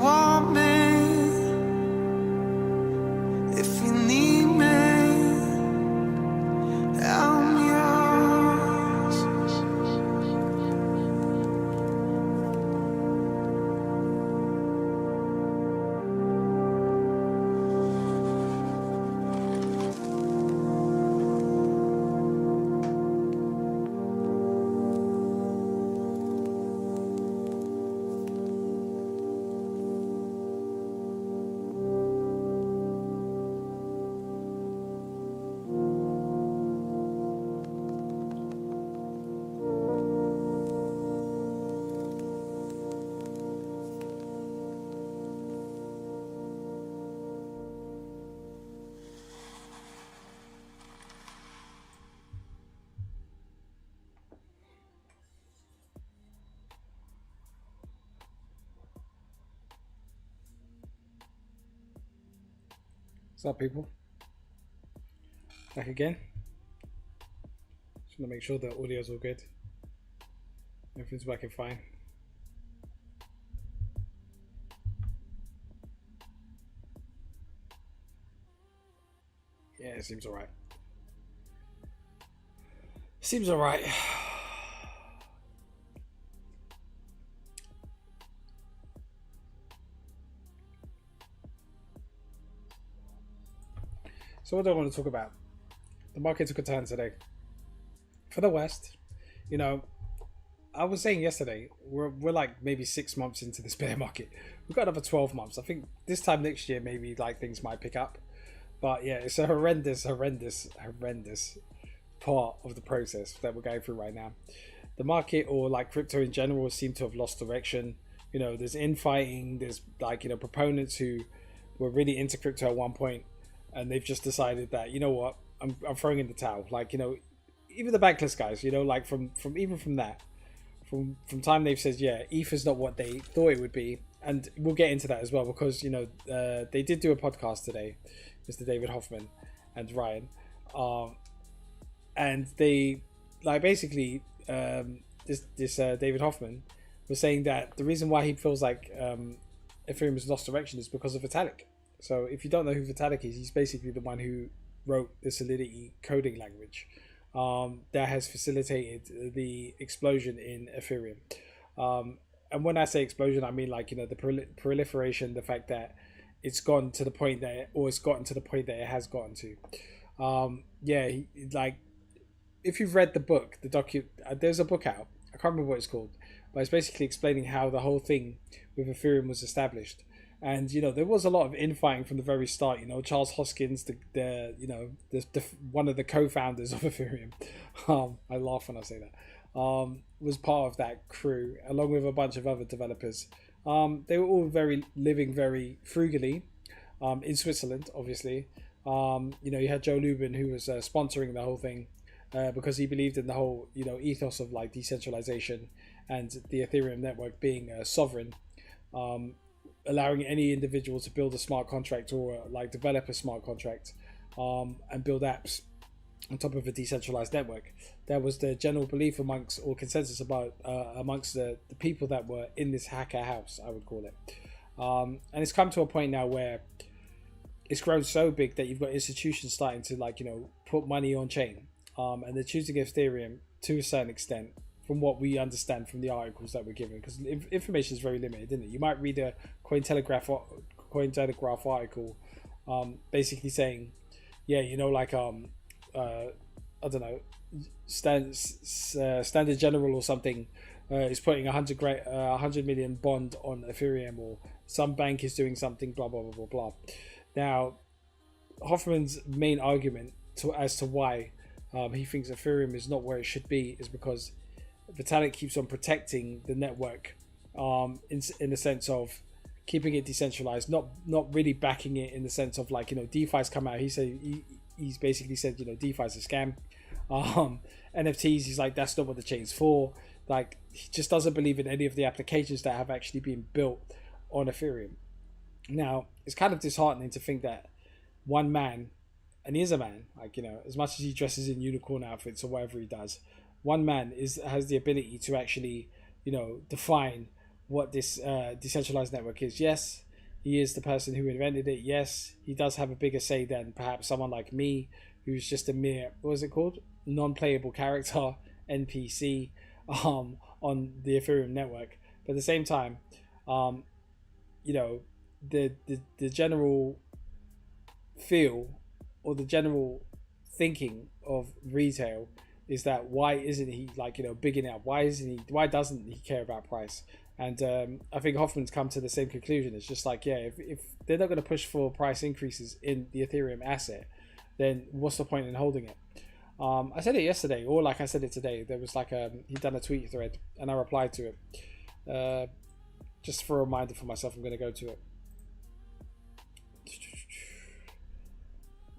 want me, if you need me, I'm yours. What's up, people? Back again. Just want to make sure the audio's all good. Everything's working fine. Yeah, it seems alright. Seems alright. So what do I want to talk about? The market took a turn today. For the West, you know, I was saying yesterday, we're like maybe 6 months into this bear market. We've got another 12 months. I think this time next year, maybe like things might pick up. But yeah, it's a horrendous part of the process that we're going through right now. The market, or like crypto in general, seem to have lost direction. You know, there's infighting, there's like, proponents who were really into crypto at one point, and they've just decided that, you know what, I'm throwing in the towel. Like, even the bankless guys, like from that, from time they've said, yeah, ether's not what they thought it would be. And we'll get into that as well, because they did do a podcast today, Mr. David Hoffman and Ryan, and they basically, this David Hoffman was saying that the reason why he feels like Ethereum has lost direction is because of Vitalik. So if you don't know who Vitalik is, he's basically the one who wrote the Solidity coding language that has facilitated the explosion in Ethereum. And when I say explosion, I mean the proliferation, the fact that it's gone to the point that, or it's gotten to the point that it has gotten to. If you've read the book, there's a book out. I can't remember what it's called, but it's basically explaining how the whole thing with Ethereum was established. And there was a lot of infighting from the very start. Charles Hoskins, the one of the co-founders of Ethereum, I laugh when I say that, was part of that crew along with a bunch of other developers. They were all living very frugally, in Switzerland, obviously. You had Joe Lubin, who was sponsoring the whole thing, because he believed in the whole ethos of like decentralization and the Ethereum network being sovereign. Allowing any individual to build a smart contract or develop a smart contract, and build apps on top of a decentralized network. That was the general belief amongst, or consensus about, amongst the people that were in this hacker house, I would call it. And it's come to a point now where it's grown so big that you've got institutions starting to put money on chain, and they're choosing Ethereum to a certain extent, from what we understand from the articles that we're given, because information is very limited, isn't it? You might read a Cointelegraph article, basically saying, yeah, I don't know, Standard General or something is putting 100 million bond on Ethereum, or some bank is doing something, blah blah blah blah blah. Now, Hoffman's main argument as to why he thinks Ethereum is not where it should be is because Vitalik keeps on protecting the network, in the sense of keeping it decentralized, not really backing it in the sense of DeFi's come out. He's basically said DeFi's a scam. NFTs, he's like, that's not what the chain's for. Like, he just doesn't believe in any of the applications that have actually been built on Ethereum. Now, it's kind of disheartening to think that one man, and he is a man, as much as he dresses in unicorn outfits or whatever he does, one man has the ability to actually define what this decentralized network is. Yes, he is the person who invented it. Yes, he does have a bigger say than perhaps someone like me, who's just a mere, what was it called, non-playable character, NPC, on the Ethereum network. But at the same time, um, you know, the general feel, or the general thinking of retail, is that why isn't he, like, big enough? Why doesn't he care about price? And I think Hoffman's come to the same conclusion. It's just like, yeah, if they're not going to push for price increases in the Ethereum asset, then what's the point in holding it? I said it yesterday, or like I said it today. There was like he'd done a tweet thread, and I replied to it. Just for a reminder for myself, I'm going to go to it.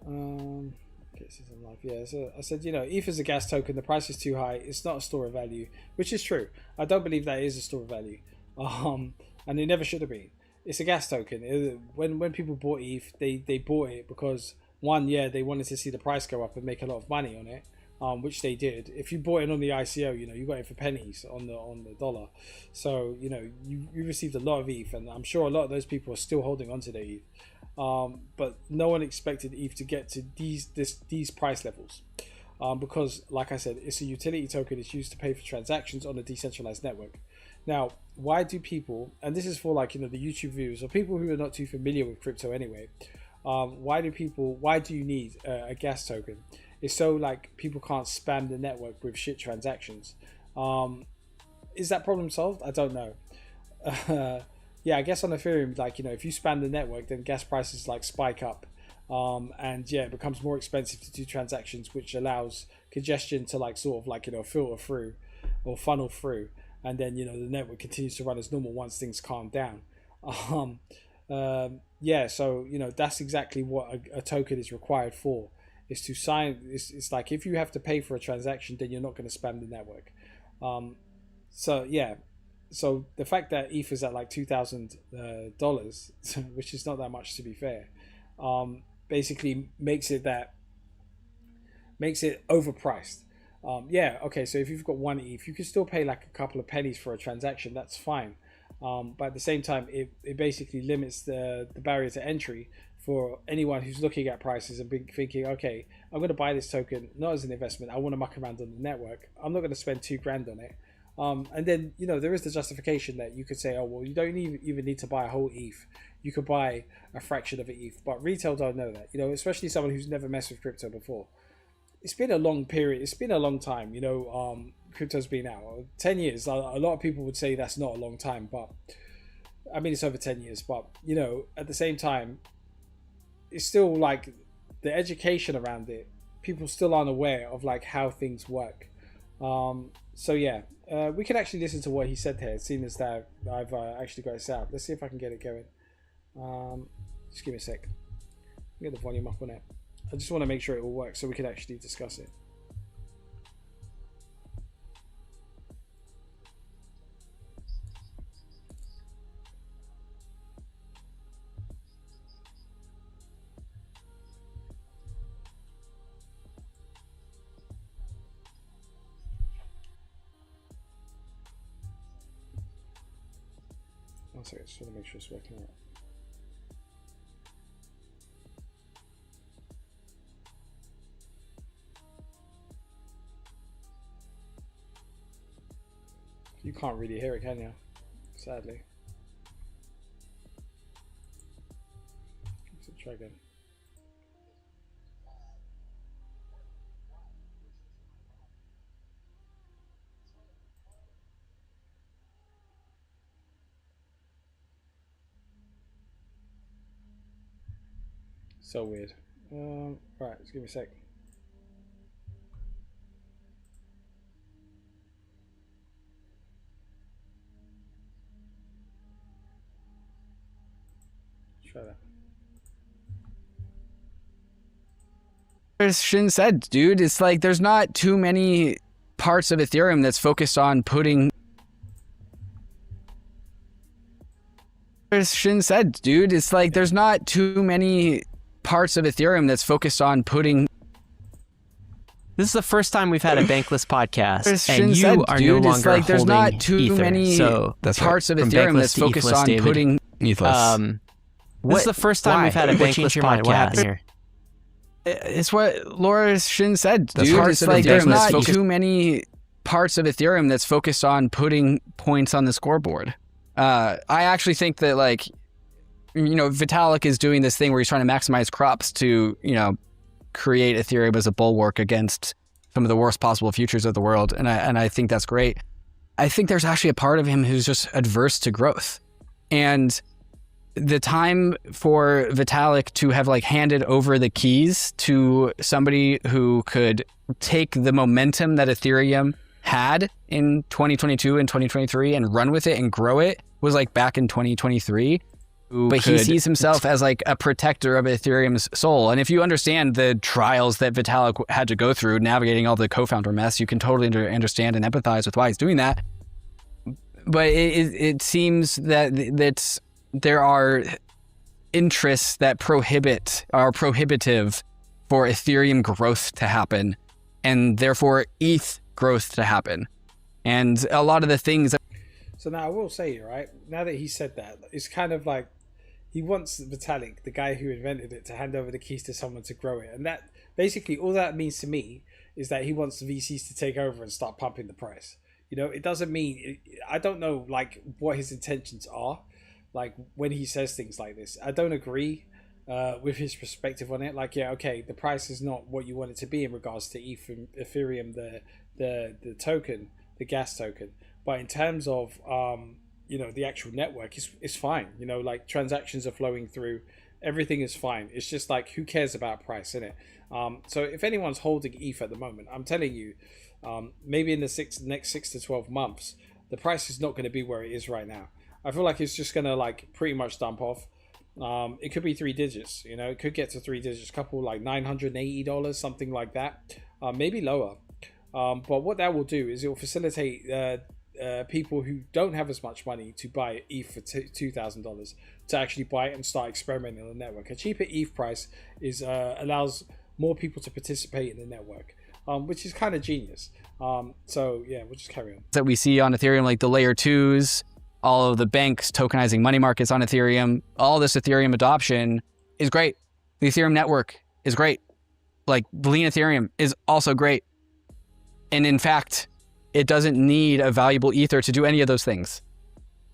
Okay, this is in live. Yeah, so I said, ETH is a gas token. The price is too high. It's not a store of value, which is true. I don't believe that is a store of value, and it never should have been. It's a gas token. When people bought ETH, they bought it because, one, yeah, they wanted to see the price go up and make a lot of money on it, which they did. If you bought it on the ICO, you got it for pennies on the dollar. So you received a lot of ETH, and I'm sure a lot of those people are still holding on to their ETH. But no one expected ETH to get to these price levels, because, like I said, it's a utility token. It's used to pay for transactions on a decentralized network. Now, why do people, and this is for the YouTube viewers or people who are not too familiar with crypto anyway, why do you need a gas token? It's so people can't spam the network with shit transactions. Is that problem solved? I don't know. Yeah, I guess on Ethereum, if you spam the network, then gas prices spike up, and yeah, it becomes more expensive to do transactions, which allows congestion to filter through or funnel through, and then the network continues to run as normal once things calm down. Yeah, so that's exactly what a token is required for. Is to sign. It's like if you have to pay for a transaction, then you're not going to spam the network. So yeah. So the fact that ETH is at $2,000, which is not that much to be fair, basically makes it overpriced. Yeah, okay. So if you've got one ETH, you can still pay a couple of pennies for a transaction. That's fine. But at the same time, it basically limits the barrier to entry for anyone who's looking at prices and thinking, okay, I'm going to buy this token not as an investment. I want to muck around on the network. I'm not going to spend $2,000 on it. And then there is the justification that you could say, oh well, you don't even need to buy a whole ETH. You could buy a fraction of an ETH, but retail don't know that. Especially someone who's never messed with crypto before. It's been a long period. It's been a long time. Crypto's been out 10 years. A lot of people would say that's not a long time, but I mean it's over 10 years. But at the same time, it's still the education around it. People still aren't aware of how things work. So yeah, we can actually listen to what he said here, seeing as that I've actually got it set up. Let's see if I can get it going. Just give me a sec. Get the volume up on it. I just want to make sure it will work so we can actually discuss it. One second, I just want to make sure it's working out. You can't really hear it, can you? Sadly. Let's try again. So weird. Right, just give me a sec. Try that. Shin said, dude, it's there's not too many parts of Ethereum that's focused on putting. Shin said, dude, it's there's not too many parts of Ethereum that's focused on putting This is the first time we've had a bankless podcast, As and Shin you said, are dude, no it's longer like there's holding not too Ether. many So parts of from Ethereum bankless that's to focused ethless, on David. putting. Ethless. This is the first time Why? we've had a What bankless changed your mind? What happened podcast. here? It's what Laura Shin said, That's dude. parts It's of like Ethereum there's that's not focused- too many parts of Ethereum that's focused on putting points on the scoreboard. I actually think that, like, Vitalik is doing this thing where he's trying to maximize crops to, create Ethereum as a bulwark against some of the worst possible futures of the world, and I think that's great. I think there's actually a part of him who's just adverse to growth, and the time for Vitalik to have handed over the keys to somebody who could take the momentum that Ethereum had in 2022 and 2023 and run with it and grow it was back in 2023. But he sees himself as a protector of Ethereum's soul. And if you understand the trials that Vitalik had to go through navigating all the co-founder mess, you can totally understand and empathize with why he's doing that. But it seems that there are interests that are prohibitive for Ethereum growth to happen, and therefore ETH growth to happen. And a lot of the things that... So now I will say, right, now that he said that, it's kind of like he wants Vitalik, the guy who invented it, to hand over the keys to someone to grow it. And that basically all that means to me is that he wants the VCs to take over and start pumping the price. It doesn't mean, I don't know what his intentions are, when he says things like this. I don't agree with his perspective on it. The price is not what you want it to be in regards to Ethereum, the token, the gas token. But in terms of the actual network, it's fine. Transactions are flowing through, everything is fine. It's just who cares about price, innit? So if anyone's holding ETH at the moment, I'm telling you, maybe in the next 6 to 12 months, the price is not going to be where it is right now. I feel like it's just going to pretty much dump off. It could be 3 digits, it could get to 3 digits, couple $980, something like that, maybe lower. But what that will do is it will facilitate people who don't have as much money to buy ETH for $2,000 to actually buy it and start experimenting on the network. A cheaper ETH price allows more people to participate in the network, which is kind of genius. So yeah, we'll just carry on. that we see on Ethereum, like the layer 2s, all of the banks tokenizing money markets on Ethereum, all this Ethereum adoption is great. The Ethereum network is great. The lean Ethereum is also great. And in fact, it doesn't need a valuable ether to do any of those things.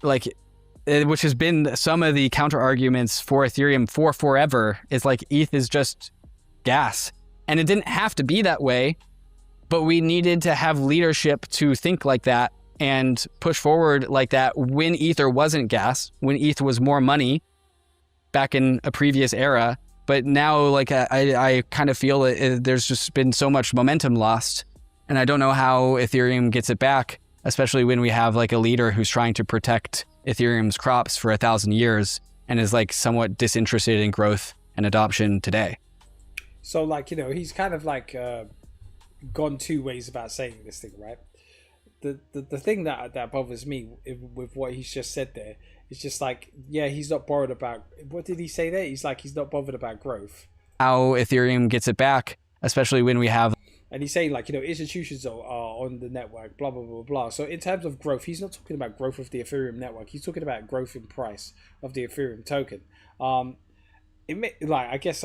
Which has been some of the counter arguments for Ethereum for forever, is ETH is just gas. And it didn't have to be that way, but we needed to have leadership to think like that and push forward like that when Ether wasn't gas, when ETH was more money back in a previous era. But now, I kind of feel that there's just been so much momentum lost. And I don't know how Ethereum gets it back, especially when we have a leader who's trying to protect Ethereum's crops for 1,000 years and is somewhat disinterested in growth and adoption today. So he's kind of gone two ways about saying this thing, right? The thing that bothers me with what he's just said there is just he's not bothered about, what did he say there? He's not bothered about growth. How Ethereum gets it back, especially when we have... And he's saying institutions are on the network, blah, blah, blah, blah. So in terms of growth, he's not talking about growth of the Ethereum network. He's talking about growth in price of the Ethereum token. I guess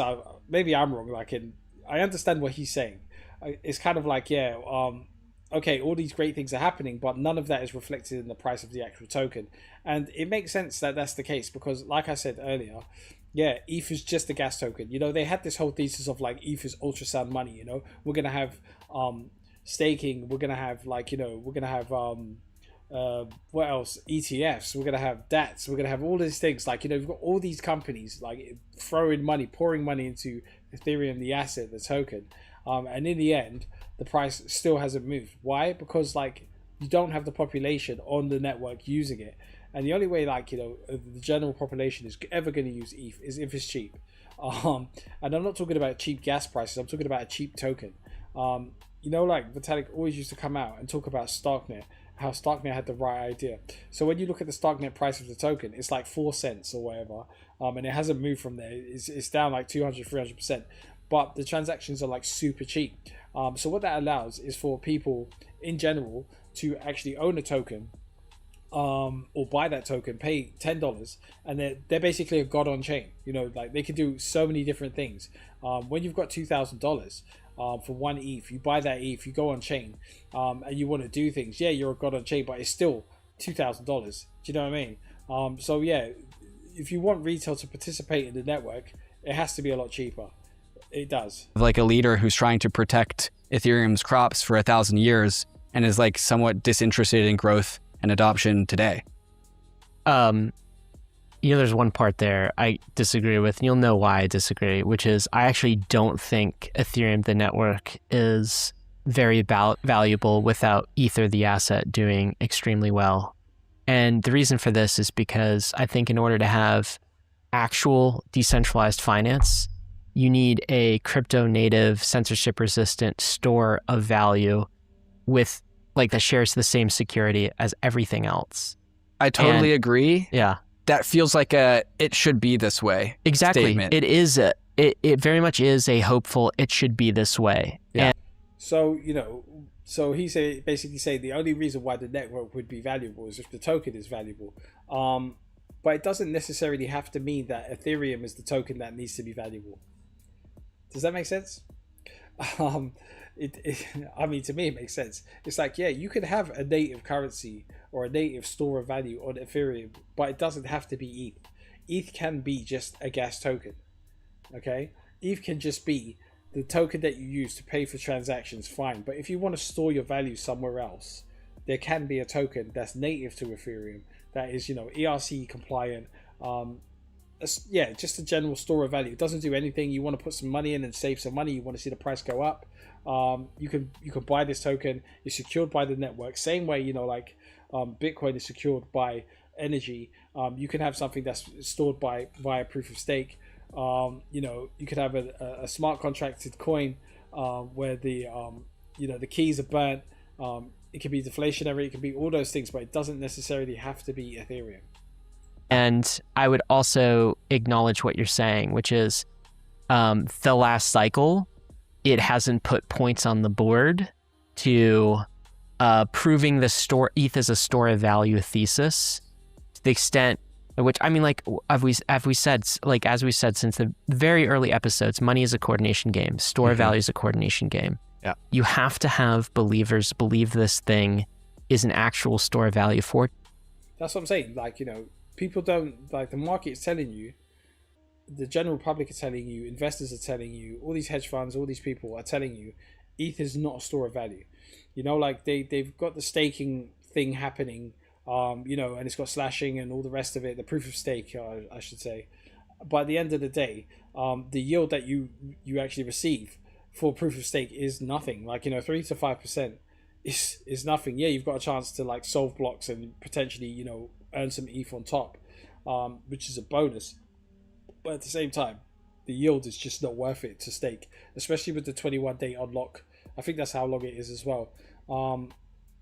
maybe I'm wrong. I understand what he's saying. It's kind of okay, all these great things are happening, but none of that is reflected in the price of the actual token. And it makes sense that that's the case because, like I said earlier, yeah, ETH is just a gas token. They had this whole thesis of ETH is ultrasound money. We're gonna have staking. We're gonna have we're gonna have what else? ETFs. We're gonna have DATs. We're gonna have all these things. We've got all these companies pouring money into Ethereum, the asset, the token. And in the end, the price still hasn't moved. Why? Because you don't have the population on the network using it. And the only way the general population is ever going to use ETH is if it's cheap. And I'm not talking about cheap gas prices. I'm talking about a cheap token. Vitalik always used to come out and talk about Starknet, how Starknet had the right idea. So when you look at the Starknet price of the token, it's 4 cents or whatever. And it hasn't moved from there. It's down 200, 300%. but the transactions are like super cheap. So what that allows is for people in general to actually own a token, or buy that token, pay $10, and they're basically a god on chain. Like they can do so many different things. When you've got $2,000 for one ETH, you buy that ETH, you go on chain, and you want to do things. Yeah, you're a god on chain, but it's still $2,000. Do you know what I mean? So yeah, if you want retail to participate in the network, it has to be a lot cheaper. It does. Like a leader who's trying to protect Ethereum's crops for 1,000 years and is like somewhat disinterested in growth and adoption today. There's one part there I disagree with, and you'll know why I disagree, which is I actually don't think Ethereum, the network, is very valuable without Ether, the asset, doing extremely well. And the reason for this is because I think in order to have actual decentralized finance, you need a crypto native, censorship resistant store of value with like that shares the same security as everything else. I totally agree. Yeah. That feels like it should be this way. Exactly. Statement. It is it very much is a hopeful it should be this way. Yeah. So, so he basically say the only reason why the network would be valuable is if the token is valuable. But it doesn't necessarily have to mean that Ethereum is the token that needs to be valuable. Does that make sense? I mean, to me, it makes sense. It's like, yeah, you could have a native currency or a native store of value on Ethereum, but it doesn't have to be ETH. ETH can be just a gas token. Okay? ETH can just be the token that you use to pay for transactions, fine. But if you want to store your value somewhere else, there can be a token that's native to Ethereum that is, ERC compliant. Yeah, just a general store of value. It doesn't do anything. You want to put some money in and save some money. You want to see the price go up. You can buy this token. It's secured by the network. Same way, like Bitcoin is secured by energy. You can have something that's stored via proof of stake. You could have a smart contracted coin where the keys are burnt. It can be deflationary. It can be all those things, but it doesn't necessarily have to be Ethereum. And I would also acknowledge what you're saying, which is the last cycle, it hasn't put points on the board to proving the ETH as a store of value thesis to the extent which, I mean, like, as we said since the very early episodes, money is a coordination game. Store of value is a coordination game. Yeah. You have to have believers believe this thing is an actual store of value for. That's what I'm saying. Like, people don't, like, the market is telling you, the general public are telling you, investors are telling you, all these hedge funds, all these people are telling you, ETH is not a store of value. Like they've got the staking thing happening, and it's got slashing and all the rest of it, the proof of stake, I should say. But at the end of the day, the yield that you actually receive for proof of stake is nothing. Like, 3 to 5% is nothing. Yeah, you've got a chance to like solve blocks and potentially, earn some ETH on top, which is a bonus. But at the same time, the yield is just not worth it to stake, especially with the 21-day unlock. I think that's how long it is as well.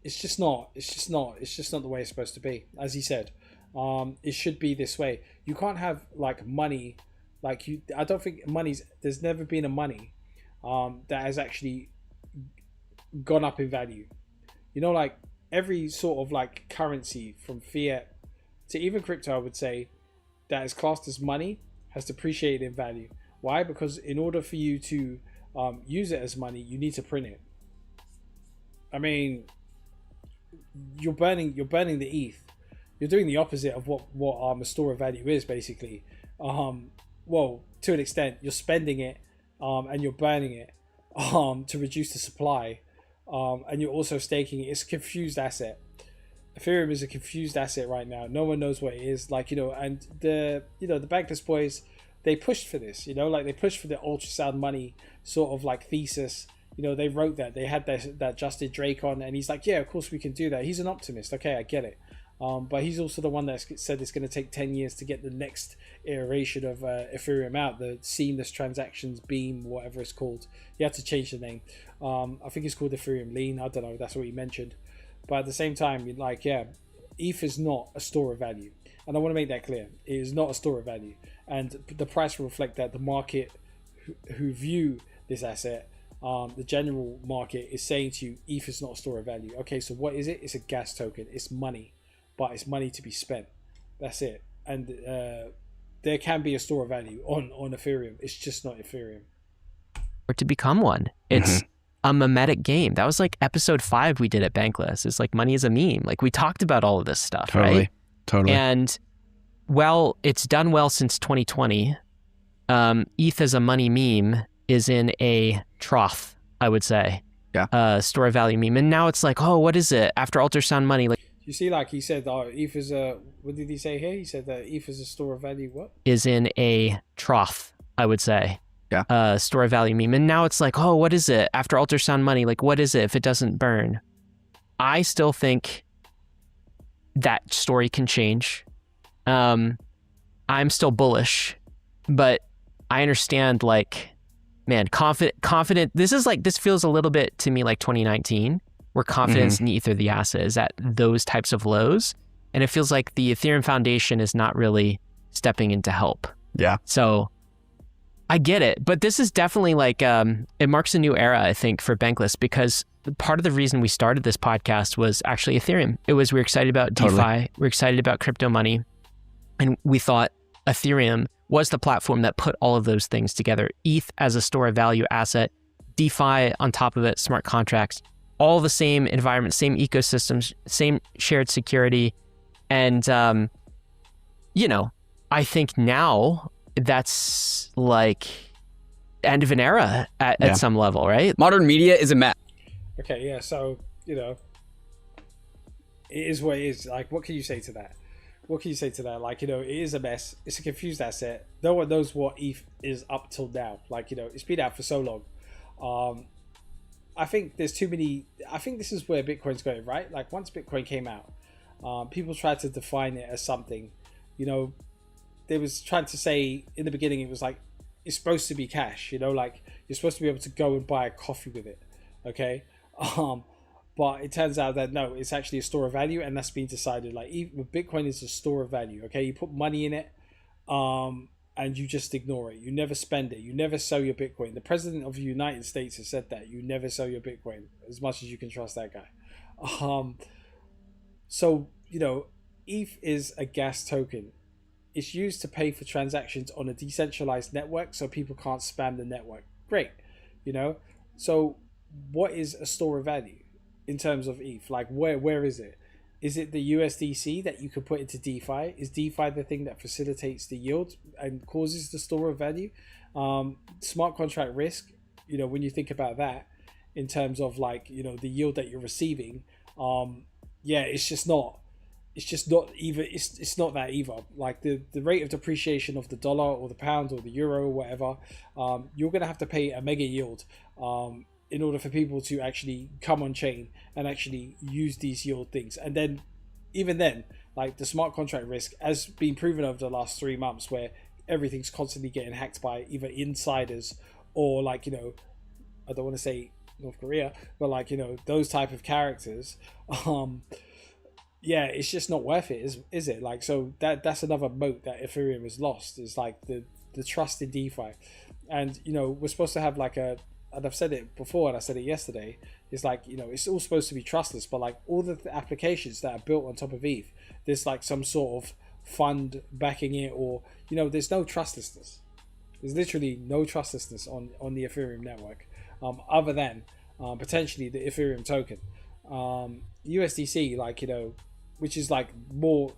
It's just not the way it's supposed to be. As he said, it should be this way. You can't have like money, I don't think there's never been a money that has actually gone up in value. Like every sort of like currency from fiat to even crypto, I would say, that is classed as money has depreciated in value. Why? Because in order for you to use it as money, you need to print it. I mean, you're burning the ETH. You're doing the opposite of what a store of value is, basically. Well, to an extent, you're spending it and you're burning it to reduce the supply, and you're also staking it. It's a confused asset. Ethereum is a confused asset right now. No one knows what it is. And the Bankless boys, they pushed for this. They pushed for the ultrasound money sort of like thesis. They wrote that. They had that Justin Drake on, and he's like, yeah, of course we can do that. He's an optimist. Okay, I get it. But he's also the one that said it's going to take 10 years to get the next iteration of Ethereum out, the seamless transactions beam, whatever it's called. He had to change the name. I think it's called Ethereum Lean. I don't know. That's what he mentioned. But at the same time, ETH is not a store of value. And I want to make that clear. It is not a store of value. And the price will reflect that. The market who view this asset, the general market is saying to you, ETH is not a store of value. Okay, so what is it? It's a gas token. It's money, but it's money to be spent. That's it. And there can be a store of value on Ethereum. It's just not Ethereum. Or to become one. It's a memetic game. That was like episode 5 we did at Bankless. It's like money is a meme. Like we talked about all of this stuff, right? Totally. And well, it's done well since 2020. ETH as a money meme is in a trough, I would say. Yeah. Store of value meme. And now it's like, oh, what is it? After ultrasound money, like You see, like he said, ETH is a, what did he say here? He said that ETH is a store of value, what? is in a trough, I would say. Yeah. Store of value meme. And now it's like, oh, what is it? After ultrasound money, like what is it if it doesn't burn? I still think that story can change. I'm still bullish, but I understand, like, man, confident. This feels a little bit to me like 2019, where confidence in Ether, the asset, is at those types of lows. And it feels like the Ethereum Foundation is not really stepping in to help. Yeah. So I get it, but this is definitely like, it marks a new era, I think, for Bankless, because part of the reason we started this podcast was actually Ethereum. It was, we were excited about DeFi, we're excited about crypto money, and we thought Ethereum was the platform that put all of those things together. ETH as a store of value asset, DeFi on top of it, smart contracts, all the same environment, same ecosystems, same shared security. And, I think now that's like end of an era at some level, right? Modern media is a mess. Okay, yeah, so, it is what it is. Like, what can you say to that? Like, it is a mess. It's a confused asset. No one knows what ETH is up till now. Like, it's been out for so long. I think there's too many. I think this is where Bitcoin's going, right? Like, once Bitcoin came out, people tried to define it as something. They was trying to say in the beginning, it was like, it's supposed to be cash, like you're supposed to be able to go and buy a coffee with it. Okay. But it turns out that no, it's actually a store of value, and that's been decided. Like, even Bitcoin is a store of value. Okay, you put money in it, and you just ignore it. You never spend it. You never sell your Bitcoin. The president of the United States has said that you never sell your Bitcoin, as much as you can trust that guy. So ETH is a gas token. It's used to pay for transactions on a decentralized network, so people can't spam the network. Great, So what is a store of value in terms of ETH? Like, where is it? Is it the USDC that you could put into DeFi? Is DeFi the thing that facilitates the yield and causes the store of value? Smart contract risk, when you think about that in terms of like, the yield that you're receiving, it's not that either. Like the rate of depreciation of the dollar or the pound or the euro or whatever, you're going to have to pay a mega yield in order for people to actually come on chain and actually use these yield things. And then, even then, like the smart contract risk has been proven over the last 3 months, where everything's constantly getting hacked by either insiders or like, I don't want to say North Korea, but like, those type of characters. It's just not worth it, is it? Like, so that's another moat that Ethereum has lost, is like the trust in DeFi. And, we're supposed to have like and I've said it before, and I said it yesterday, it's like, it's all supposed to be trustless, but like all the applications that are built on top of ETH, there's like some sort of fund backing it, or, there's no trustlessness. There's literally no trustlessness on the Ethereum network, other than potentially the Ethereum token. USDC, like, which is like more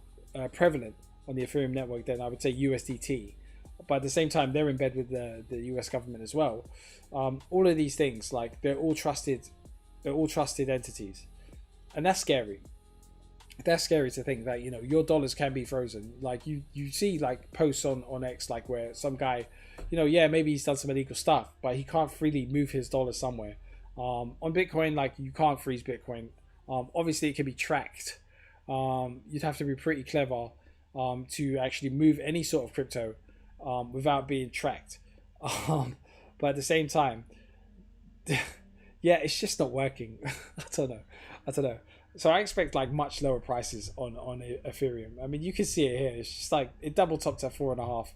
prevalent on the Ethereum network than I would say USDT. But at the same time, they're in bed with the US government as well. All of these things, like, they're all trusted entities, and that's scary. That's scary to think that your dollars can be frozen. Like you see like posts on X, like where some guy, maybe he's done some illegal stuff, but he can't freely move his dollars somewhere. On Bitcoin, like, you can't freeze Bitcoin. Obviously, it can be tracked. You'd have to be pretty clever to actually move any sort of crypto without being tracked. But at the same time, it's just not working. I don't know. So I expect like much lower prices on Ethereum. I mean, you can see it here. It's just like it double topped at 4.5.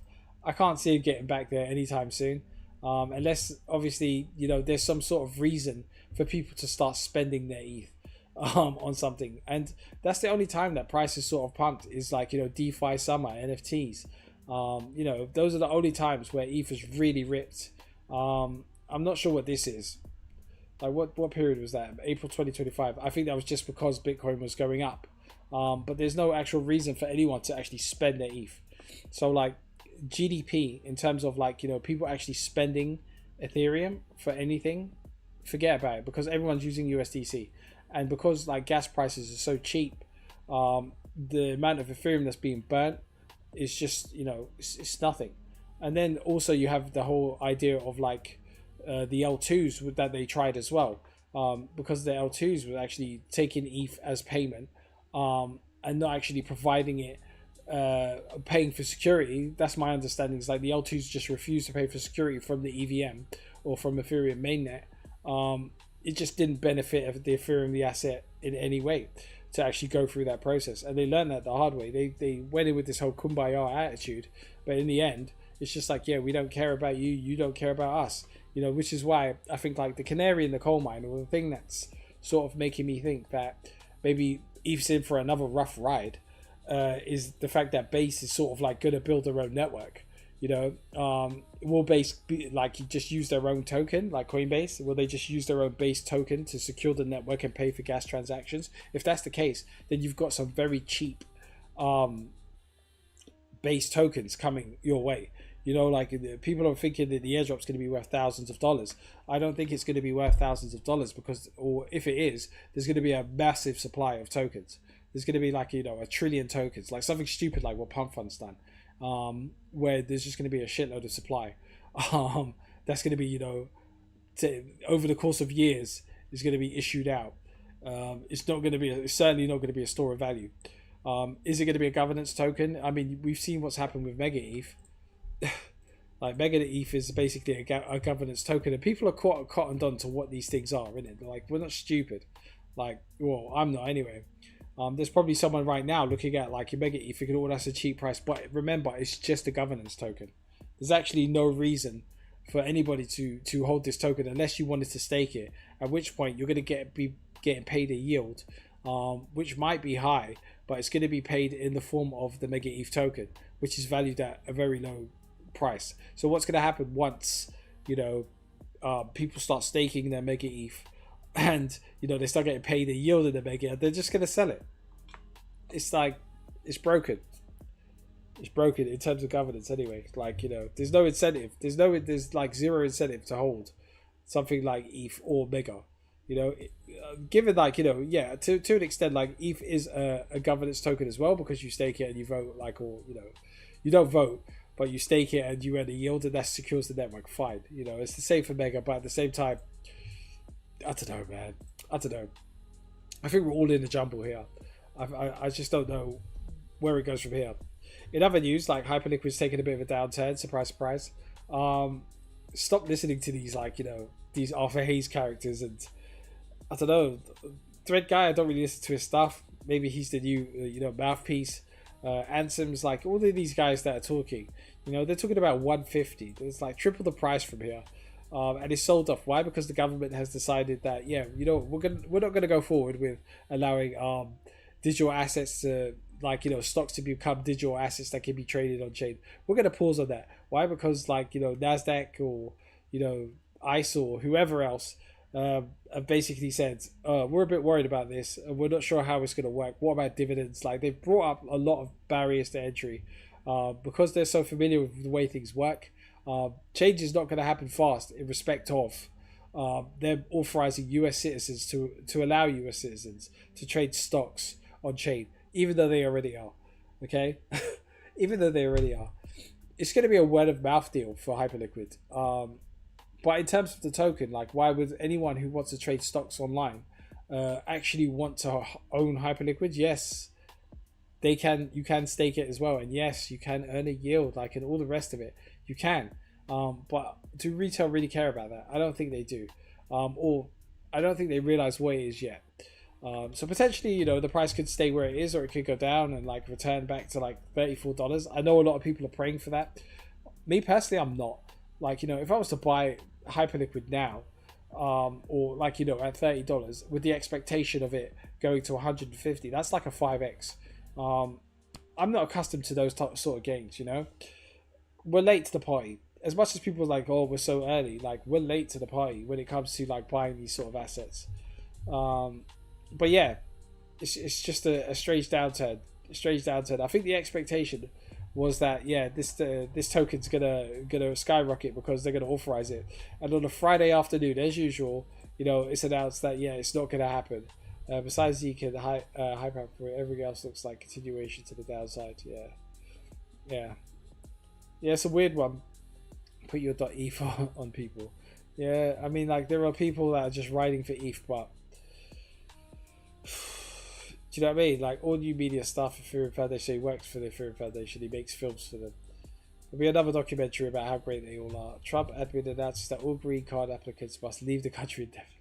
I can't see it getting back there anytime soon. unless obviously there's some sort of reason for people to start spending their ETH on something, and that's the only time that price is sort of pumped is like DeFi summer, NFTs. Those are the only times where ETH is really ripped. I'm not sure what this is. Like what period was that? April 2025. I think that was just because Bitcoin was going up. But there's no actual reason for anyone to actually spend their ETH. So like GDP in terms of like people actually spending Ethereum for anything, forget about it, because everyone's using USDC, and because like gas prices are so cheap, the amount of Ethereum that's being burnt is just it's nothing. And then also you have the whole idea of like the L2s that they tried as well, because the L2s were actually taking ETH as payment, and not actually providing it, paying for security. That's my understanding. Is like the L2s just refuse to pay for security from the EVM or from Ethereum mainnet. It just didn't benefit the Ethereum, the asset, in any way to actually go through that process, and they learned that the hard way. They went in with this whole kumbaya attitude, but in the end it's just like, yeah, we don't care about you, you don't care about us, which is why I think like the canary in the coal mine, or the thing that's sort of making me think that maybe ETH's in for another rough ride, is the fact that Base is sort of like going to build their own network. Will Base be like just use their own token like Coinbase? Will they just use their own Base token to secure the network and pay for gas transactions? If that's the case, then you've got some very cheap Base tokens coming your way. Like people are thinking that the airdrop's going to be worth thousands of dollars. I don't think it's going to be worth thousands of dollars, because, or if it is, there's going to be a massive supply of tokens. There's going to be like 1 trillion tokens, like something stupid like what Pump Fund's done, where there's just going to be a shitload of supply. That's going to be over the course of years is going to be issued out. It's not going to be it's certainly not going to be a store of value. Is it going to be a governance token? I mean, we've seen what's happened with Mega ETH. Like Mega ETH is basically a governance token, and people are cottoned on to what these things are, isn't it? Like, we're not stupid. Like, well, I'm not anyway. There's probably someone right now looking at like your Mega ETH thinking, oh, that's a cheap price, but remember, it's just a governance token. There's actually no reason for anybody to hold this token unless you wanted to stake it, at which point you're going to be getting paid a yield, which might be high, but it's going to be paid in the form of the Mega ETH token, which is valued at a very low price. So what's going to happen once people start staking their Mega ETH, and they start getting paid a yield in the Mega, they're just going to sell it. It's like, it's broken in terms of governance anyway. Like, there's no incentive, there's like zero incentive to hold something like ETH or Mega, given like to an extent, like ETH is a governance token as well, because you stake it and you vote, like, or you don't vote, but you stake it and you earn a yield, and that secures the network. Fine, it's the same for Mega, but at the same time, I don't know, man. I don't know. I think we're all in a jumble here. I just don't know where it goes from here. In other news, like Hyperliquid's taking a bit of a downturn. Surprise, surprise. Stop listening to these these Arthur Hayes characters, and I don't know. Thread guy, I don't really listen to his stuff. Maybe he's the new mouthpiece. Ansem's, like, all of these guys that are talking, they're talking about 150. It's like triple the price from here, and it's sold off. Why? Because the government has decided that we're not gonna go forward with allowing digital assets to, like, stocks to become digital assets that can be traded on chain. We're gonna pause on that. Why? Because like Nasdaq or ICE or whoever else have basically said, we're a bit worried about this, and we're not sure how it's going to work. What about dividends? Like, they've brought up a lot of barriers to entry, because they're so familiar with the way things work. Change is not going to happen fast in respect of them authorizing US citizens to allow US citizens to trade stocks on chain, even though they already are. Okay? Even though they already are. It's going to be a word of mouth deal for Hyperliquid. But in terms of the token, like, why would anyone who wants to trade stocks online actually want to own Hyperliquid? Yes, they can. You can stake it as well, and yes, you can earn a yield, like, and all the rest of it. You can, but do retail really care about that? I don't think they do, or I don't think they realize what it is yet. So potentially, the price could stay where it is, or it could go down and like return back to like $34. I know a lot of people are praying for that. Me personally, I'm not. Like, if I was to buy Hyperliquid now, or like, at $30 with the expectation of it going to 150, that's like a 5x. I'm not accustomed to those sort of gains. We're late to the party. As much as people are like, oh, we're so early, like, we're late to the party when it comes to like buying these sort of assets. But yeah, it's just a strange downturn. I think the expectation was that this token's gonna skyrocket because they're gonna authorize it, and on a Friday afternoon, as usual, it's announced that it's not gonna happen. Besides Zeke and Hyper, everything else looks like continuation to the downside. Yeah, it's a weird one. Put your .eth on people. Yeah, I mean, like, there are people that are just riding for ETH, but do you know what I mean? Like, all new media stuff, Ethereum Foundation, he works for the Ethereum Foundation, he makes films for them. There'll be another documentary about how great they all are. Trump admin announces that all green card applicants must leave the country indefinitely.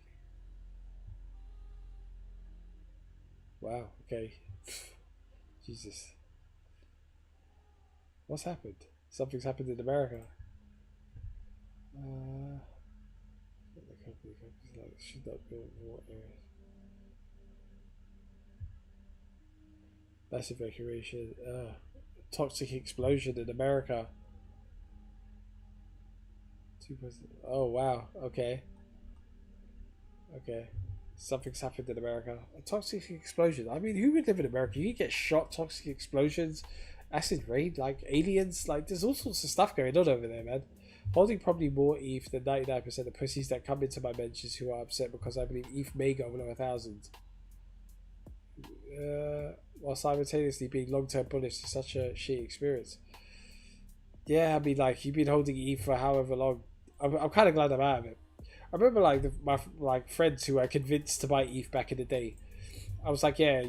Wow, okay. Jesus. What's happened? Something's happened in America. The companies like should not build more areas. Massive evacuation. Toxic explosion in America. Oh wow. Okay. Something's happened in America. A toxic explosion. I mean, who would live in America? You get shot, toxic explosions, acid rain, like aliens. Like, there's all sorts of stuff going on over there, man. Holding probably more ETH than 99% of pussies that come into my mentions who are upset because I believe ETH may go below 1,000. While simultaneously being long-term bullish is such a shitty experience. Yeah, I mean, like, you've been holding ETH for however long. I'm kind of glad I'm out of it. I remember, like, my friends who I convinced to buy ETH back in the day. I was like, yeah,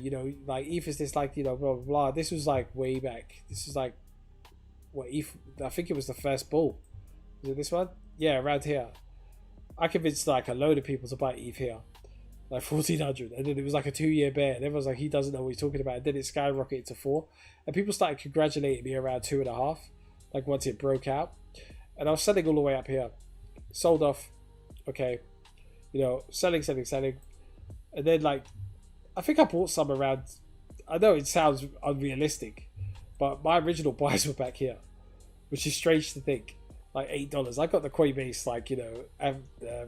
like, ETH is this, like, blah, blah, blah. This was, like, way back. This is, like, what, ETH, I think it was the first bull. Was it this one? Yeah, around here. I convinced, like, a load of people to buy ETH here. Like 1,400. And then it was, like, a 2-year bear. And everyone's like, he doesn't know what he's talking about. And then it skyrocketed to 4. And people started congratulating me around 2.5. Like, once it broke out. And I was selling all the way up here. Sold off. Okay. Selling. And then, like, I think I bought some around... I know it sounds unrealistic. But my original buys were back here. Which is strange to think. Like $8. I got the Coinbase, like,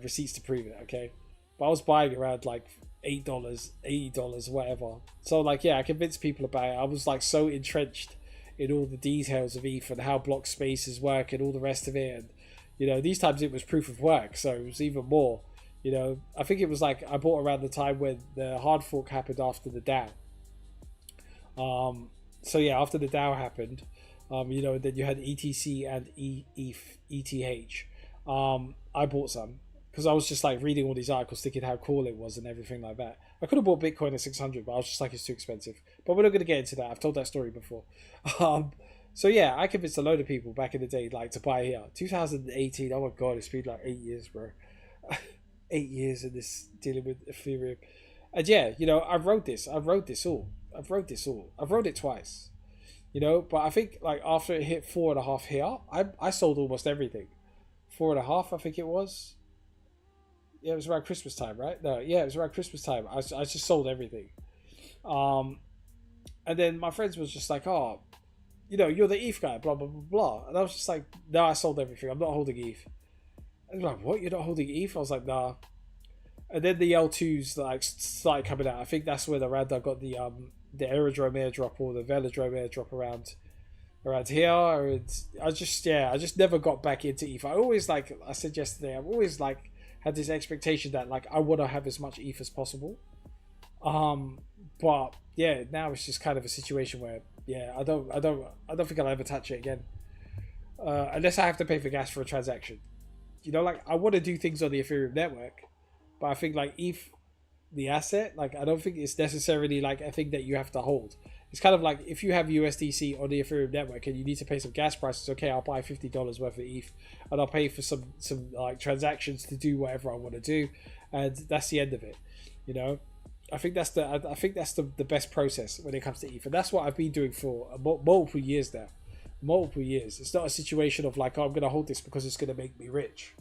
receipts to prove it, okay? But I was buying around like $8, $80, whatever. So, like, yeah, I convinced people about it. I was, like, so entrenched in all the details of ETH and how block spaces work and all the rest of it. And, these times it was proof of work, so it was even more. I think it was like I bought around the time when the hard fork happened after the DAO. So yeah, after the DAO happened, then you had ETC and ETH. I bought some because I was just like reading all these articles, thinking how cool it was and everything like that. I could have bought Bitcoin at 600, but I was just like, it's too expensive. But we're not going to get into that. I've told that story before. So yeah, I convinced a load of people back in the day, like, to buy here. 2018. Oh my god, it's been like 8 years, bro. 8 years in this dealing with Ethereum. And yeah, I wrote this all. I've wrote it twice. But I think, like, after it hit 4.5 here, I sold almost everything. 4.5, I think it was. Yeah, it was around Christmas time, right? No, yeah, it was around Christmas time. I just sold everything. And then my friends was just like, oh, you're the ETH guy, blah, blah, blah, blah. And I was just like, no, I sold everything. I'm not holding ETH. And they're like, what? You're not holding ETH? I was like, nah. And then the L2s, like, started coming out. I think that's where I got the Aerodrome airdrop or the Velodrome airdrop around here. And I just never got back into ETH. I always, like I said yesterday, I've always, like, had this expectation that, like, I want to have as much ETH as possible. But yeah, now it's just kind of a situation where, yeah, I don't think I'll ever touch it again, unless I have to pay for gas for a transaction. Like, I want to do things on the Ethereum network, but I think, like, ETH, the asset, like, I don't think it's necessarily, like, a thing that you have to hold. It's kind of like if you have USDC on the Ethereum network and you need to pay some gas prices, okay, I'll buy $50 worth of ETH and I'll pay for some like transactions to do whatever I want to do, and that's the end of it. I think that's the best process when it comes to ETH, and that's what I've been doing for multiple years now. multiple years. It's not a situation of like, oh, I'm going to hold this because it's going to make me rich.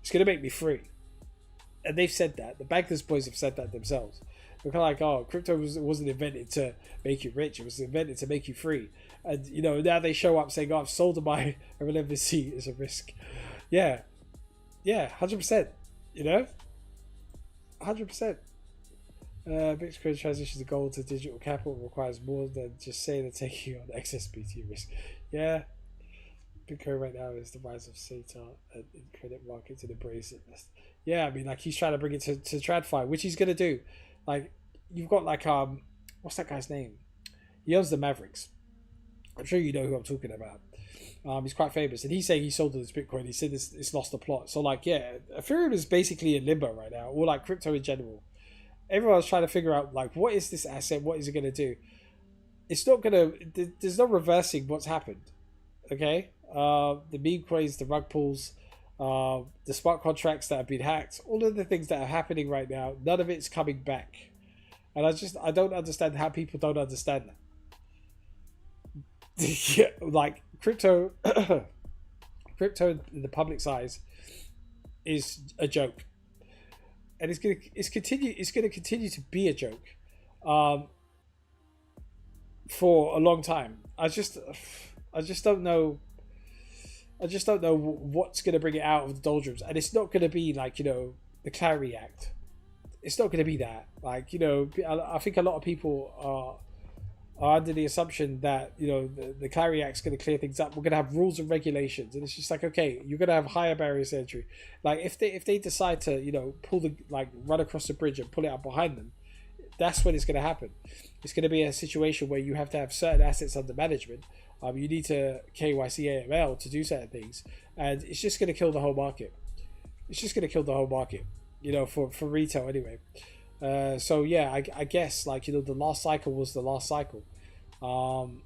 It's going to make me free. And they've said that. The Bankers boys have said that themselves. They're kind of like, oh, crypto wasn't invented to make you rich. It was invented to make you free. And, you know, now they show up saying, oh, I've sold my MLMVC as a risk. Yeah. Yeah, 100%. You know? 100%. Bitcoin transition to gold to digital capital requires more than just saying and taking on excess BT risk. Yeah. Bitcoin right now is the rise of SATA and credit markets and embrace it. Yeah, I mean, like, he's trying to bring it to TradFi, which he's going to do. Like, you've got, like, what's that guy's name? He owns the Mavericks. I'm sure you know who I'm talking about. He's quite famous. And he's saying he sold all this Bitcoin. He said it's lost the plot. So, like, yeah, Ethereum is basically in limbo right now, or, like, crypto in general. Everyone's trying to figure out, like, what is this asset? What is it going to do? It's not going to... There's no reversing what's happened. Okay? The meme coins, the rug pulls, the smart contracts that have been hacked, all of the things that are happening right now, none of it's coming back. And I don't understand how people don't understand that. Yeah, like, crypto in the public's eyes is a joke. And it's gonna continue to be a joke for a long time. I just don't know. I just don't know what's going to bring it out of the doldrums. And it's not going to be like, you know, the Clarity Act. It's not going to be that. Like, you know, I think a lot of people are under the assumption that, you know, the Clarity Act is going to clear things up. We're going to have rules and regulations. And it's just like, okay, you're going to have higher barriers to entry. Like, if they decide to, you know, run across the bridge and pull it up behind them, that's when it's going to happen. It's going to be a situation where you have to have certain assets under management. You need to KYC AML to do certain things, and it's just going to kill the whole market. It's just going to kill the whole market, you know, for retail anyway. So yeah, I guess, like, you know, the last cycle was the last cycle, and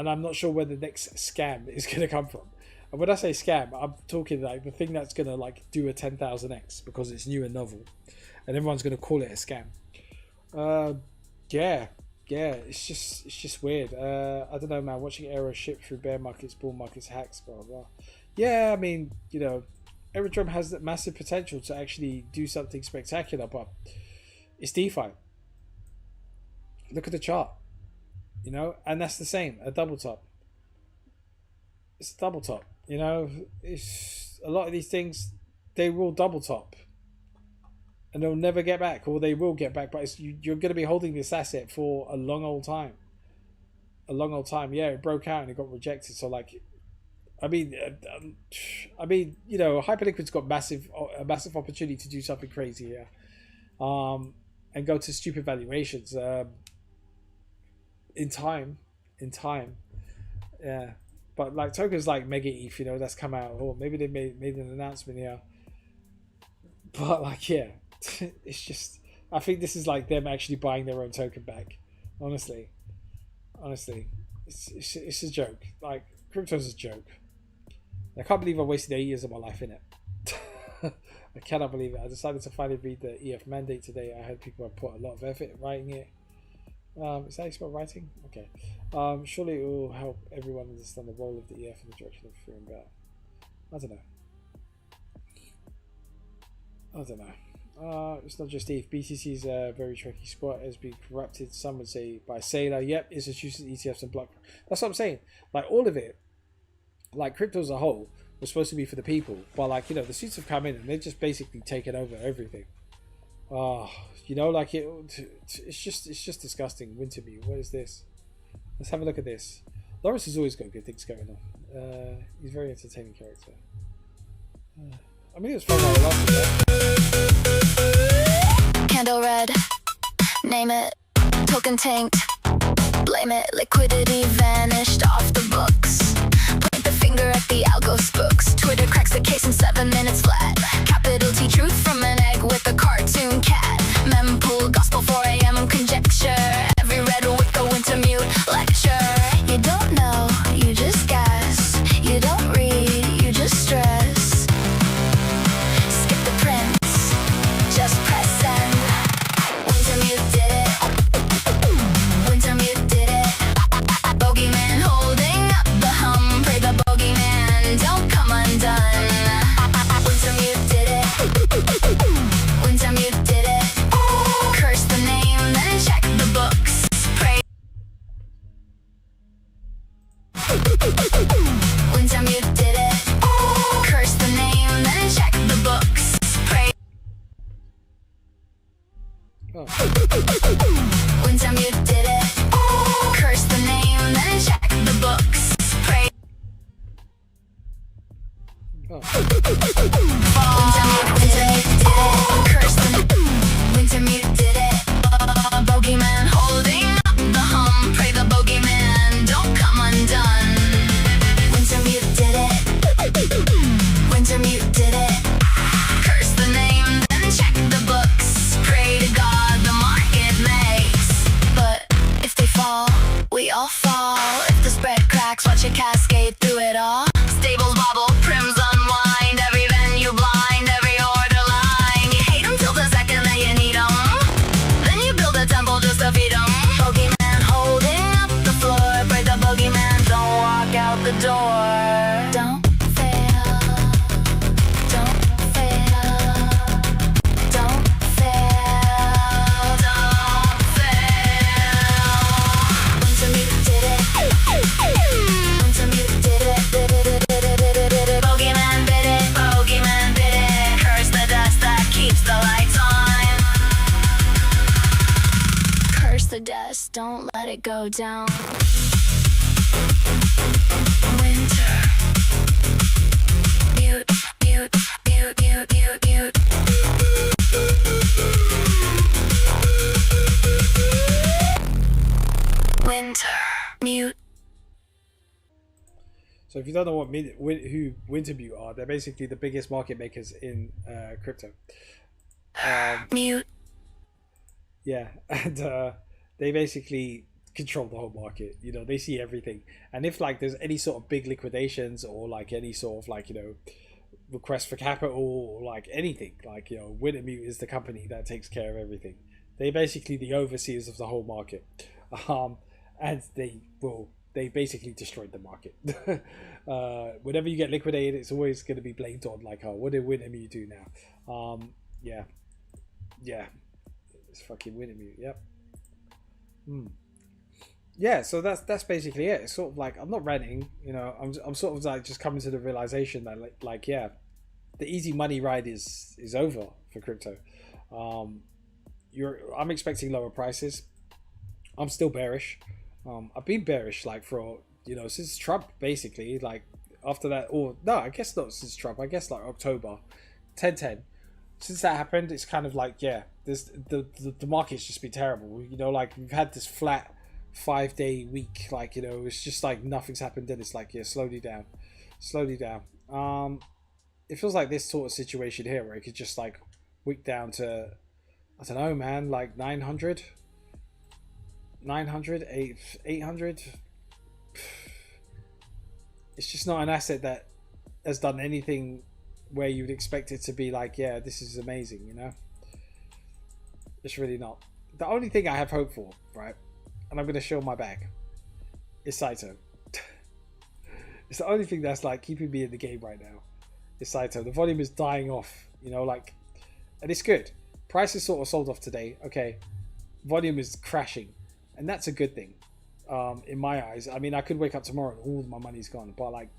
I'm not sure where the next scam is going to come from. And when I say scam, I'm talking like the thing that's going to, like, do a 10,000x because it's new and novel, and everyone's going to call it a scam. Yeah, it's just weird. I don't know, man. Watching Aero ship through bear markets, bull markets, hacks, blah blah. Yeah, I mean, you know, Aerodrome has that massive potential to actually do something spectacular, but it's DeFi. Look at the chart, you know, and that's the same. A double top. It's a double top. You know, it's a lot of these things. They will double top. And they'll never get back, or they will get back, but you're going to be holding this asset for a long old time. A long old time. Yeah, it broke out and it got rejected. So, like, I mean, you know, Hyperliquid's got a massive opportunity to do something crazy here, and go to stupid valuations. In time, yeah. But like tokens like Mega ETH, you know, that's come out, or maybe they made an announcement here. But like, yeah. It's just, I think this is like them actually buying their own token back. Honestly, it's a joke. Like, crypto's a joke. I can't believe I wasted 8 years of my life in it. I cannot believe it. I decided to finally read the EF mandate today. I heard people have put a lot of effort in writing it. Is that how you spell writing? Okay. Surely it will help everyone understand the role of the EF and the direction of Ethereum better. I don't know. It's not just ETH. BTC is a very tricky spot. It has been corrupted, some would say, by Sailor. Yep, institutions, ETFs, and block. That's what I'm saying. Like, all of it, like, crypto as a whole, was supposed to be for the people. But, like, you know, the suits have come in and they've just basically taken over everything. You know, like, it's just disgusting. Wintermute, what is this? Let's have a look at this. Lawrence has always got good things going on. He's a very entertaining character. I mean, it was fun while it lasted. Candle red, name it, token tanked, blame it, liquidity vanished off the books. Point the finger at the algo spooks. Twitter cracks the case in 7 minutes flat. Capital T truth from an egg with a cartoon cat. Mempool gospel 4 a.m. conjecture. Every red wick go into mute lecture. You don't know, you just guess. You don't read, you just stress. Just press send. Wintermute did it. Wintermute did it. Bogeyman holding up the hum. Wintermute did it. Bogeyman holding up the hum. Pray the bogeyman don't come undone. Wintermute did it. Wintermute did it. Curse the name, then check the books. Pray to God the market makes. But if they fall, we all fall. If the spread cracks, watch it cascade through it all. Stables wobble, prims unwind. Every venue blind, every order line. You hate 'em till the second that you need 'em. Then you build a temple just to feed 'em. Bogeyman holding up the floor. Pray the bogeyman don't walk out the door. Don't fail. Don't fail. Don't fail. Don't fail. Wintermute did it. Wintermute did it. Bogeyman bit it. Bogeyman bit it. Curse the dust that keeps the lights on. Curse the dust, don't let it go down. Winter. Mute, mute, mute, mute, mute, mute. Winter. Mute. So if you don't know what who Wintermute are, they're basically the biggest market makers in crypto. Mute. Yeah, and they basically control the whole market. You know, they see everything. And if like there's any sort of big liquidations or like any sort of like, you know, request for capital or like anything, like, you know, Wintermute is the company that takes care of everything. They're basically the overseers of the whole market. And they basically destroyed the market. Whenever you get liquidated, it's always going to be blamed on like, oh, what did Wintermute do now? Yeah, it's fucking Wintermute. Yep. Yeah, so that's basically it. It's sort of like, I'm not ranting, you know, I'm sort of like just coming to the realization that like yeah, the easy money ride is over for crypto. I'm expecting lower prices. I'm still bearish. I've been bearish like for, you know, since Trump, basically, like after that, or no, I guess not since Trump, I guess like October 1010. Since that happened, it's kind of like, yeah, this the market's just been terrible. You know, like we've had this flat 5-day week, like, you know, it's just like nothing's happened. Then it's like, yeah, slowly down. It feels like this sort of situation here where it could just like wick down to, I don't know, man, like 900, 800. It's just not an asset that has done anything where you'd expect it to be like, yeah, this is amazing, you know? It's really not. The only thing I have hope for, right, and I'm going to show my bag, is Saito. It's the only thing that's like keeping me in the game right now. Is Saito. The volume is dying off, you know, like, and it's good. Price is sort of sold off today. Okay, volume is crashing, and that's a good thing, in my eyes. I mean, I could wake up tomorrow and all my money's gone, but like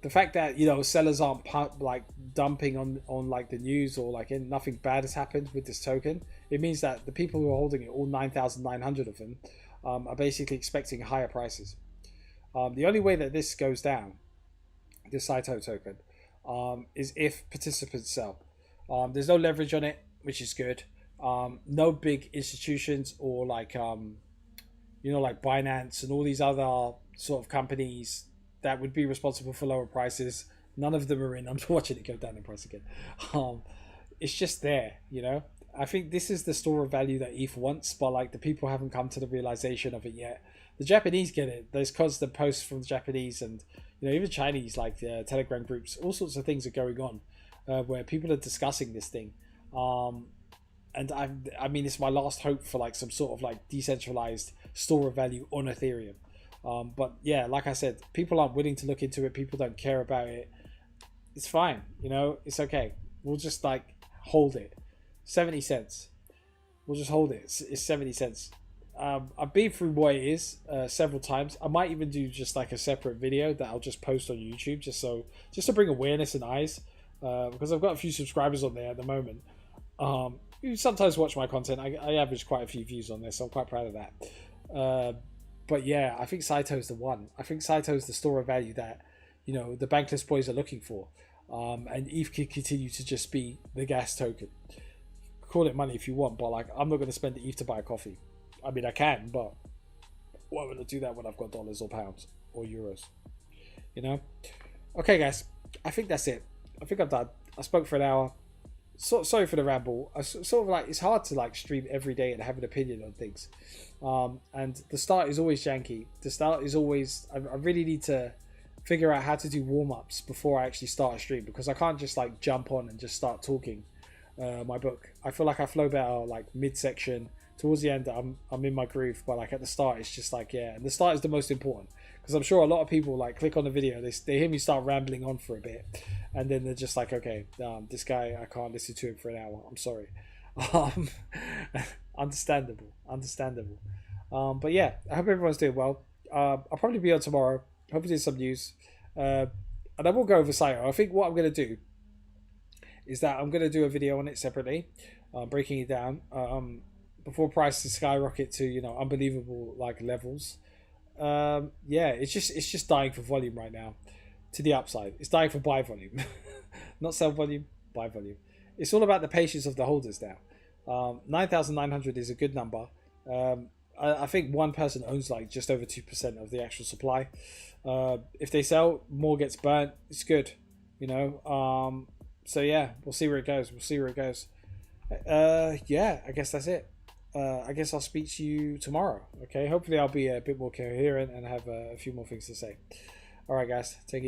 the fact that, you know, sellers aren't like dumping on like the news, or like nothing bad has happened with this token, it means that the people who are holding it, all 9,900 of them, are basically expecting higher prices. The only way that this goes down, this Saito token, is if participants sell. There's no leverage on it, which is good. No big institutions or like you know, like Binance and all these other sort of companies that would be responsible for lower prices. None of them are in. I'm watching it go down in price again. It's just there, you know. I think this is the store of value that ETH wants, but like the people haven't come to the realization of it yet. The Japanese get it. There's constant posts from the Japanese and, you know, even Chinese, like the Telegram groups. All sorts of things are going on where people are discussing this thing. And I mean, it's my last hope for like some sort of like decentralized store of value on Ethereum. But yeah, like I said, people aren't willing to look into it. People don't care about it. It's fine, you know, it's okay. We'll just like hold it. 70 cents. We'll just hold it. It's 70 cents. I've been through what it is several times. I might even do just like a separate video that I'll just post on YouTube, just to bring awareness and eyes, because I've got a few subscribers on there at the moment. You sometimes watch my content. I average quite a few views on this, so I'm quite proud of that. But yeah, I think Saito's the one. I think Saito's the store of value that, you know, the bankless boys are looking for. And ETH can continue to just be the gas token. Call it money if you want, but like, I'm not going to spend the ETH to buy a coffee. I mean, I can, but why would I do that when I've got dollars or pounds or euros? You know? Okay, guys, I think that's it. I think I'm done. I spoke for an hour. Sorry for the ramble. I sort of like, it's hard to like stream every day and have an opinion on things. And the start is always janky. The start is always, I really need to figure out how to do warm-ups before I actually start a stream, because I can't just like jump on and just start talking my book. I feel like I flow better like midsection. Towards the end, I'm in my groove, but like at the start, it's just like, yeah. And the start is the most important, because I'm sure a lot of people like click on the video, they hear me start rambling on for a bit, and then they're just like, okay, this guy, I can't listen to him for an hour. I'm sorry. Understandable. But yeah, I hope everyone's doing well. I'll probably be on tomorrow. Hopefully there's some news, and I will go over Sayo. I think what I'm going to do is that I'm going to do a video on it separately, breaking it down. Before prices skyrocket to, you know, unbelievable like levels. Yeah, it's just dying for volume right now. To the upside, it's dying for buy volume, not sell volume, buy volume. It's all about the patience of the holders now. 9,900 is a good number. I think one person owns like just over 2% of the actual supply. If they sell, more gets burnt. It's good, you know. So yeah, we'll see where it goes. Yeah, I guess that's it. I guess I'll speak to you tomorrow. Okay, hopefully I'll be a bit more coherent and have a few more things to say. All right, guys, take it.